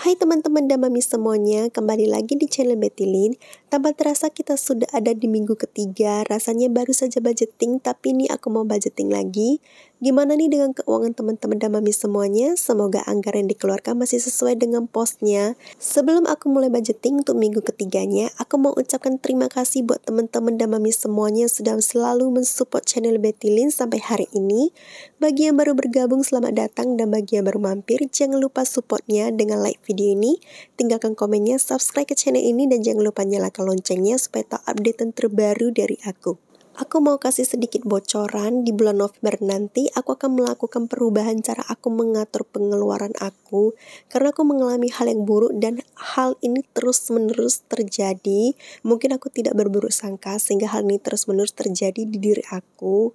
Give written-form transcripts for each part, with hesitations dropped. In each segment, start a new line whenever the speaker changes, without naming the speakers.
Hai teman-teman dan mami semuanya, kembali lagi di channel Betty Lin. Tanpa terasa kita sudah ada di minggu ketiga, rasanya baru saja budgeting, tapi ini aku mau budgeting lagi. Gimana nih dengan keuangan teman-teman dan mami semuanya? Semoga anggaran yang dikeluarkan masih sesuai dengan posnya. Sebelum aku mulai budgeting untuk minggu ketiganya, aku mau ucapkan terima kasih buat teman-teman dan mami semuanya yang sudah selalu mensupport channel Betty Lin sampai hari ini. Bagi yang baru bergabung, selamat datang, dan bagi yang baru mampir, jangan lupa supportnya dengan like video ini, tinggalkan komennya, subscribe ke channel ini, dan jangan lupa nyalakan loncengnya supaya tahu update terbaru dari aku. Aku mau kasih sedikit bocoran, di bulan November nanti aku akan melakukan perubahan cara aku mengatur pengeluaran aku, karena aku mengalami hal yang buruk dan hal ini terus-menerus terjadi. Mungkin aku tidak berburuk sangka sehingga hal ini terus-menerus terjadi di diri aku.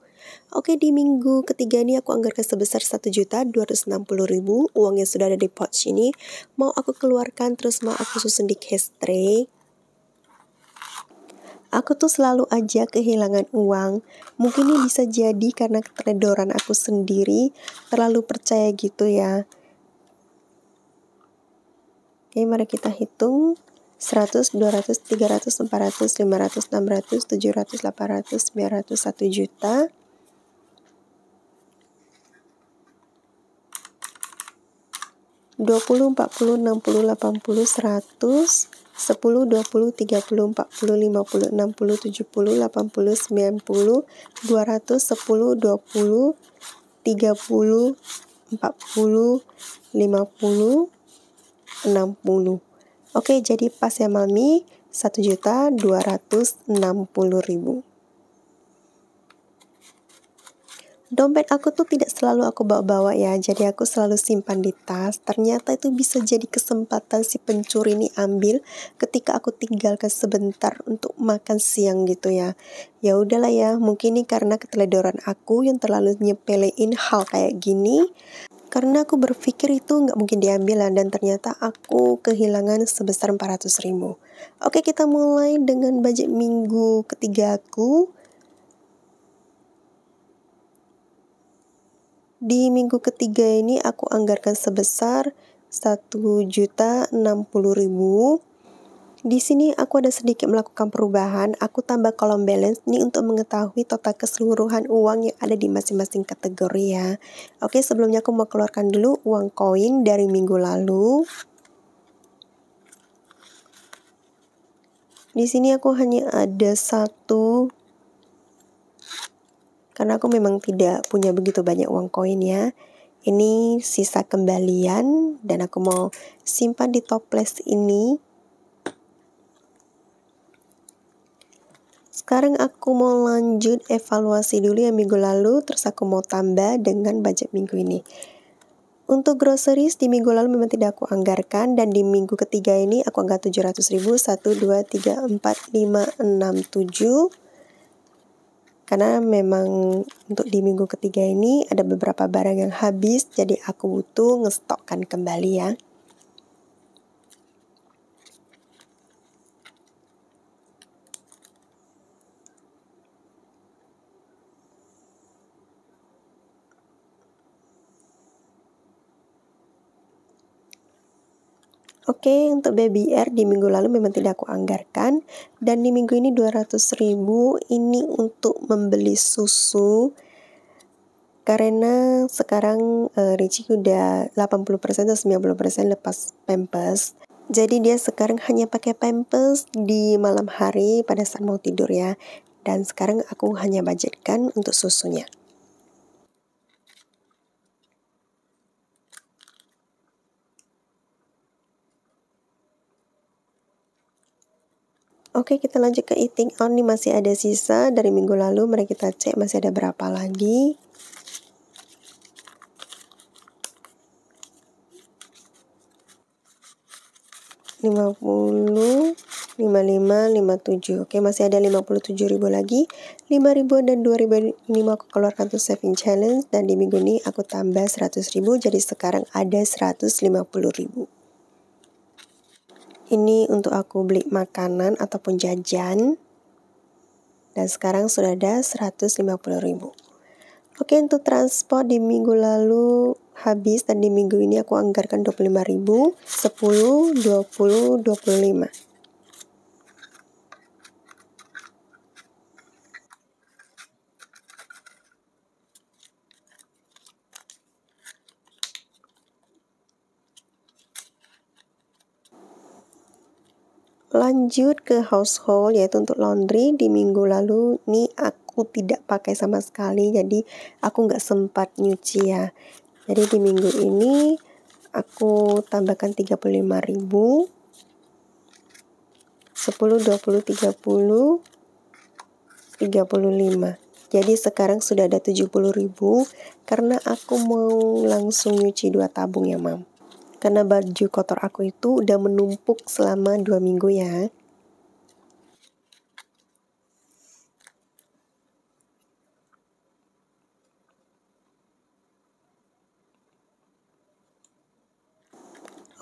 Oke, di minggu ketiga ini aku anggarkan sebesar 1.260.000 uang yang sudah ada di pouch ini. Mau aku keluarkan, terus mau aku susun di cash tray. Aku tuh selalu aja kehilangan uang. Mungkin ini bisa jadi karena keteledoran aku sendiri, terlalu percaya gitu ya. Oke, mari kita hitung. 100, 200, 300, 400, 500, 600, 700, 800, 900, 1 juta. 20, 40, 60, 80, 100, 10, 20, 30, 40, 50, 60, 70, 80, 90, 200, 10, 20, 30, 40, 50, 60. Oke, jadi pas ya mami, 1.260.000. Dompet aku tuh tidak selalu aku bawa-bawa ya, jadi aku selalu simpan di tas. Ternyata itu bisa jadi kesempatan si pencuri ini ambil ketika aku tinggalkan sebentar untuk makan siang gitu ya. Ya udahlah ya, mungkin ini karena keteledoran aku yang terlalu nyepelein hal kayak gini. Karena aku berpikir itu nggak mungkin diambil dan ternyata aku kehilangan sebesar 400.000. Oke, kita mulai dengan budget minggu ketiga aku. Di minggu ketiga ini aku anggarkan sebesar 1.060.000. Di sini aku ada sedikit melakukan perubahan. Aku tambah kolom balance ini untuk mengetahui total keseluruhan uang yang ada di masing-masing kategori ya. Oke, sebelumnya aku mau keluarkan dulu uang koin dari minggu lalu. Di sini aku hanya ada satu, karena aku memang tidak punya begitu banyak uang koin ya. Ini sisa kembalian dan aku mau simpan di toples ini. Sekarang aku mau lanjut evaluasi dulu yang minggu lalu, terus aku mau tambah dengan budget minggu ini. Untuk groceries di minggu lalu memang tidak aku anggarkan, dan di minggu ketiga ini aku anggar 700.000, 1, 2, 3, 4, 5, 6, 7. Karena memang untuk di minggu ketiga ini ada beberapa barang yang habis, jadi aku butuh ngestokkan kembali ya. Oke, untuk baby air di minggu lalu memang tidak aku anggarkan, dan di minggu ini 200.000 ini untuk membeli susu. Karena sekarang Richie udah 80% atau 90% lepas pampers. Jadi dia sekarang hanya pakai pampers di malam hari pada saat mau tidur ya. Dan sekarang aku hanya budgetkan untuk susunya. Oke, kita lanjut ke eating out. Nih masih ada sisa dari minggu lalu. Mari kita cek masih ada berapa lagi. $50, $55, $57. Oke, masih ada 57.000 lagi. 5.000 dan 2.000 ini mau aku keluarkan untuk saving challenge. Dan di minggu ini aku tambah 100.000, jadi sekarang ada 150.000. Ini untuk aku beli makanan ataupun jajan. Dan sekarang sudah ada 150.000. Oke, untuk transport di minggu lalu habis dan di minggu ini aku anggarkan 25.000, 10, 20, 25. Lanjut ke household, yaitu untuk laundry. Di minggu lalu nih aku tidak pakai sama sekali, jadi aku nggak sempat nyuci ya. Jadi di minggu ini aku tambahkan 35.000, 10, 20, 30, 35. Jadi sekarang sudah ada 70.000 karena aku mau langsung nyuci 2 tabung ya, Mam. Karena baju kotor aku itu udah menumpuk selama 2 minggu ya.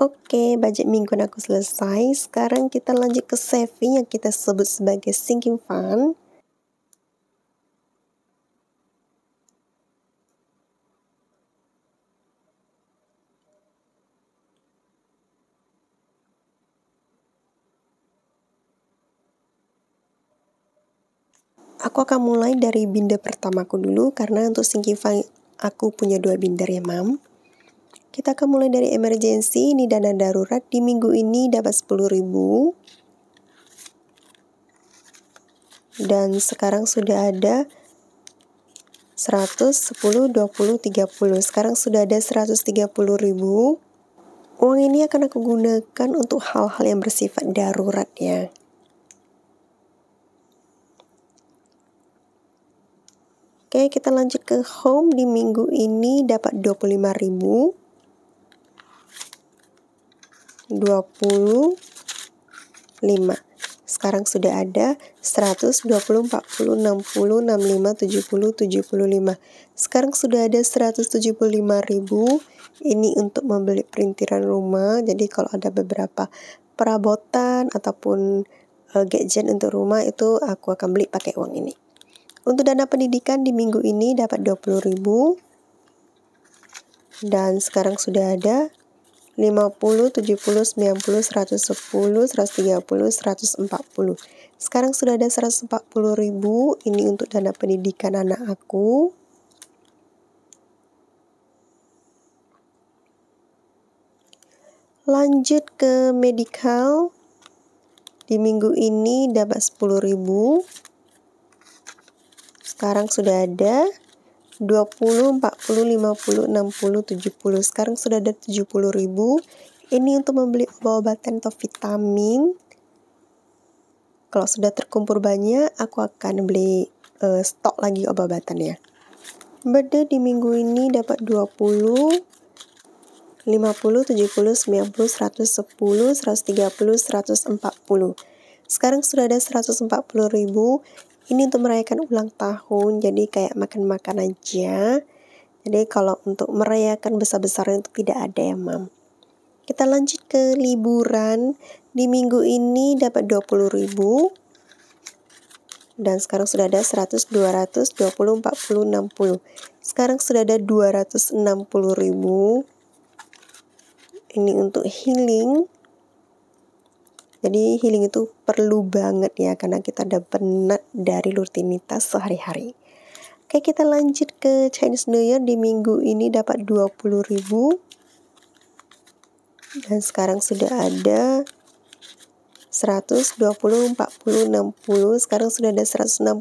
Oke, budget mingguan aku selesai. Sekarang kita lanjut ke saving yang kita sebut sebagai sinking fund. Aku akan mulai dari binder pertamaku dulu, karena untuk sinking fund aku punya 2 binder ya, Mam. Kita akan mulai dari emergency, ini dana darurat. Di minggu ini dapat 10.000. Dan sekarang sudah ada 100, 10, 20, 30. Sekarang sudah ada 130.000. Uang ini akan aku gunakan untuk hal-hal yang bersifat darurat ya. Oke, kita lanjut ke home. Di minggu ini dapat 25.000. 25. Sekarang sudah ada 100, 20, 40, 60, 65, 70, 75. Sekarang sudah ada 175.000. Ini untuk membeli perintilan rumah. Jadi kalau ada beberapa perabotan ataupun gadget untuk rumah itu aku akan beli pakai uang ini. Untuk dana pendidikan di minggu ini dapat 20.000. Dan sekarang sudah ada 50, 70, 90, 110, 130, 140. Sekarang sudah ada 140.000. Ini untuk dana pendidikan anak aku. Lanjut ke medical. Di minggu ini dapat 10.000. Sekarang sudah ada 20, 40, 50, 60, 70. Sekarang sudah ada 70.000. Ini untuk membeli obat-obatan atau vitamin. Kalau sudah terkumpul banyak, aku akan beli stok lagi obat-obatan ya. Birthday di minggu ini dapat 20, 50, 70, 90, 110, 130, 140. Sekarang sudah ada 140.000. Ini untuk merayakan ulang tahun, jadi kayak makan-makan aja. Jadi kalau untuk merayakan besar-besaran itu tidak ada ya, Mam. Kita lanjut ke liburan. Di minggu ini dapat 20.000. Dan sekarang sudah ada 100, 200, 20, 40, 60. Sekarang sudah ada 260.000. Ini untuk healing. Jadi healing itu perlu banget ya, karena kita udah penat dari rutinitas sehari-hari. Oke, kita lanjut ke Chinese New Year. Di minggu ini dapat 20.000. Dan sekarang sudah ada 100, 20, 40, 60. Sekarang sudah ada 160.000.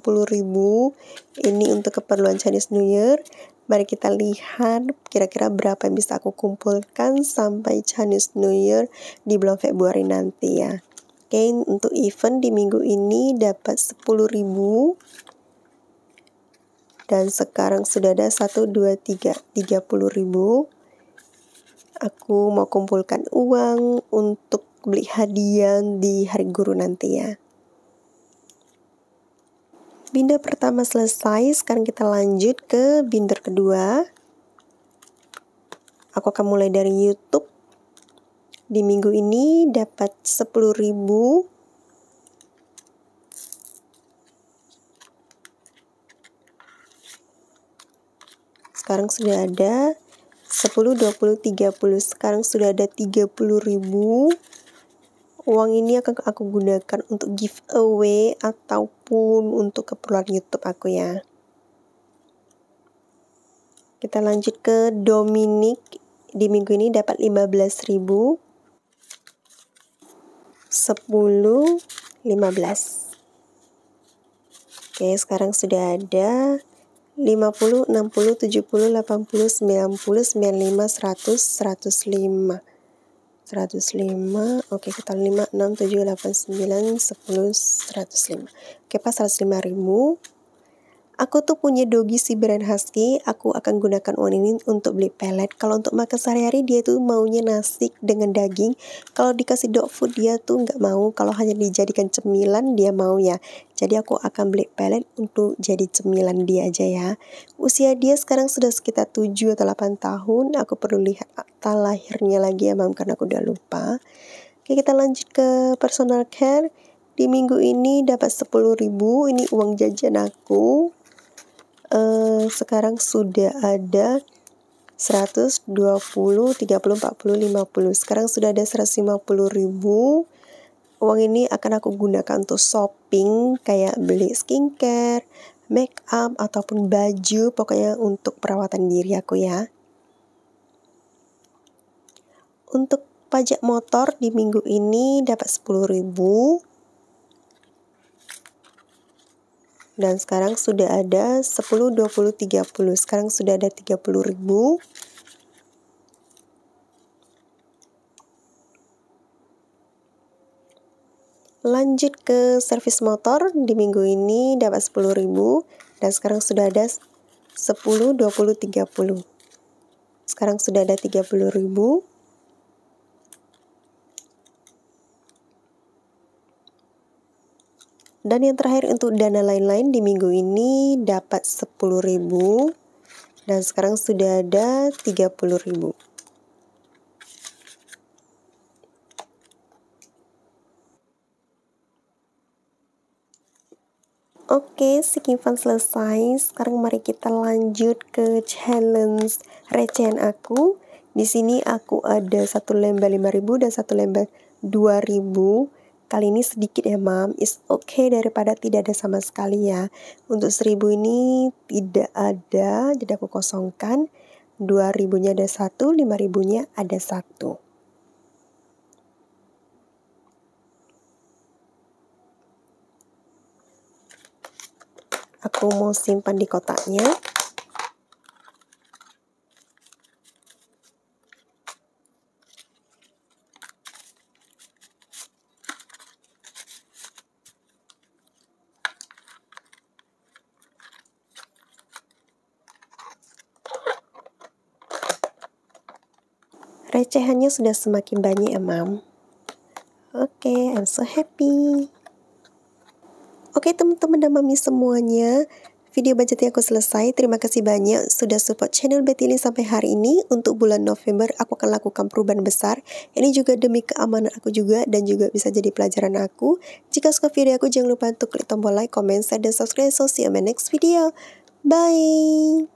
Ini untuk keperluan Chinese New Year. Mari kita lihat kira-kira berapa yang bisa aku kumpulkan sampai Chinese New Year di bulan Februari nanti ya. Oke, untuk event di minggu ini dapat 10.000. Dan sekarang sudah ada 1, 2, 3, 30.000. Aku mau kumpulkan uang untuk beli hadiah di hari guru nanti ya. Binder pertama selesai, sekarang kita lanjut ke binder kedua. Aku akan mulai dari YouTube. Di minggu ini dapat 10.000. Sekarang sudah ada 10, 20, 30. Sekarang sudah ada 30.000. Uang ini akan aku gunakan untuk giveaway ataupun untuk keperluan YouTube aku ya. Kita lanjut ke Dominic. Di minggu ini dapat 15.000. 10, 15. Oke, sekarang sudah ada 50, 60, 70, 80, 90, 95, 100, 105. 105, oke kita 5, 6, 7, 8, 9, 10, 105. Oke, pas 105.000. Aku tuh punya doggy Siberian Husky, aku akan gunakan uang ini untuk beli pelet. Kalau untuk makan sehari-hari dia tuh maunya nasi dengan daging. Kalau dikasih dog food dia tuh nggak mau, kalau hanya dijadikan cemilan dia mau ya. Jadi aku akan beli pelet untuk jadi cemilan dia aja ya. Usia dia sekarang sudah sekitar 7 atau 8 tahun, aku perlu lihat akta lahirnya lagi ya mam, karena aku udah lupa. Oke, kita lanjut ke personal care. Di minggu ini dapat 10.000, ini uang jajan aku. Sekarang sudah ada 100, 20, 30, 40, 50. Sekarang sudah ada 150.000. Uang ini akan aku gunakan untuk shopping, kayak beli skincare, make up, ataupun baju, pokoknya untuk perawatan diri aku ya. Untuk pajak motor di minggu ini dapat 10.000. Dan sekarang sudah ada 10, 20, 30. Sekarang sudah ada 30.000. Lanjut ke servis motor. Di minggu ini dapat 10.000. Dan sekarang sudah ada 10, 20, 30. Sekarang sudah ada 30.000. Dan yang terakhir untuk dana lain-lain di minggu ini dapat 10.000. Dan sekarang sudah ada 30.000. Oke, Seeking Fun selesai. Sekarang mari kita lanjut ke challenge recehan aku. Di sini aku ada satu lembar 5.000 dan satu lembar 2.000. Kali ini sedikit ya mam, is okay daripada tidak ada sama sekali ya. Untuk 1.000 ini tidak ada, jadi aku kosongkan. 2.000-nya ada 1, 5.000-nya ada 1. Aku mau simpan di kotaknya. Recehannya sudah semakin banyak ya mam. Oke, I'm so happy. Oke teman-teman dan mami semuanya, video budgetnya aku selesai. Terima kasih banyak sudah support channel Betty Lin sampai hari ini. Untuk bulan November aku akan lakukan perubahan besar. Ini juga demi keamanan aku juga dan juga bisa jadi pelajaran aku. Jika suka video aku jangan lupa untuk klik tombol like, comment, share, dan subscribe. So see you in my next video. Bye.